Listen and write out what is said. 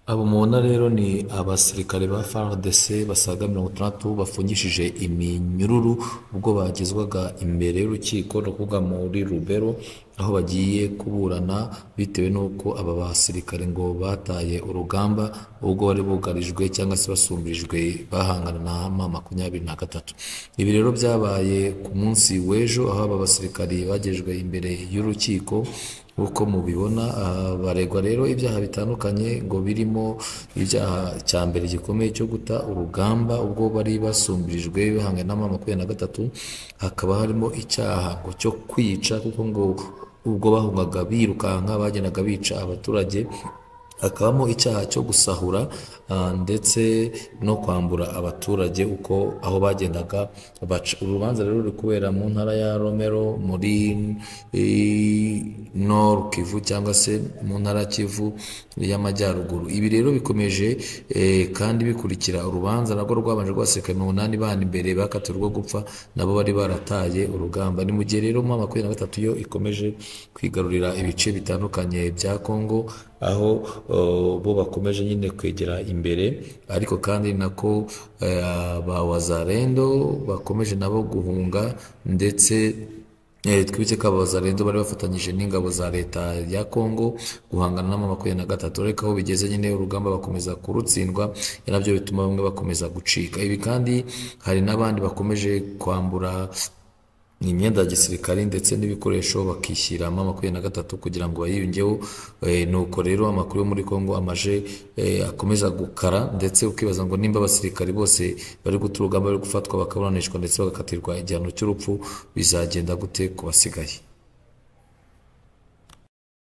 Abo mubona rero ni abasirikare ba FARDC basaga 60 bafungishije iminyururu ubwo bagezwaga imbere y'urukiko no kuvuga muri Rubero, aho bagiye kuburana bitewe n'uko aba basirikare ngo bataye urugamba ubwo bari bugarijwe cyangwa se basumbirijwe bahangana na M23. Ibi rero byabaye ku munsi w'ejo, aho aba basirikare bagejwe imbere y'urukiko. Uko mubibona baregwa rero ibyaha bitandukanye, ngo birimo ibyaha cya mbere gikomeye cyo guta urugamba ubwo bari basumbirijwe bahangana na M23. Hakaba harimo icyaha ngo cyo kwica, kuko ngo ubwo bahungaga birukanka bagendaga bica abaturage. Hakabamo icyaha cyo gusahura ndetse no kwambura abaturage uko aho bagendaga baca. Urubanza rero ruri kubera mu ntara ya Romero muri Nord Kivu cyangwa se mu ntara Kivu y'Amajyaruguru. Ibi rero bikomeje kandi bikurikira urubanza nabwo rwabanje rw'abasirikare 8 bana imbere bakatiwe rwo gupfa, nabo bari barataye urugamba. Ni mu gihe rero M23 yo ikomeje kwigarurira ibice bitandukanye bya Kongo, aho bo bakomeje nyine kwegera imbere, ariko kandi nako ba Wazalendo bakomeje nabo guhunga. Ndetse twibutse ko abazalendo bari bafatanyije n'ingabo za leta ya Kongo guhangana na M23, ariko aho bigeze nyine urugamba bakomeza kurutsindwa, nabyo bituma bamwe bakomeza gucika. Ibi kandi hari n'abandi bakomeje kwambura imyenda ya gisirikare ndetse n'ibikoresho bakishyira M23 kugira ngo bayiyungeho. Nuko rero amakuru yo muri Kongo amaje akomeza gukara, ndetse ukibaza ngo nimba abasirikare bose bari guta urugamba bari gufatwa bakaburanishwa ndetse bagakatirwa igihano cy'urupfu, bizagenda gute kubasigaye?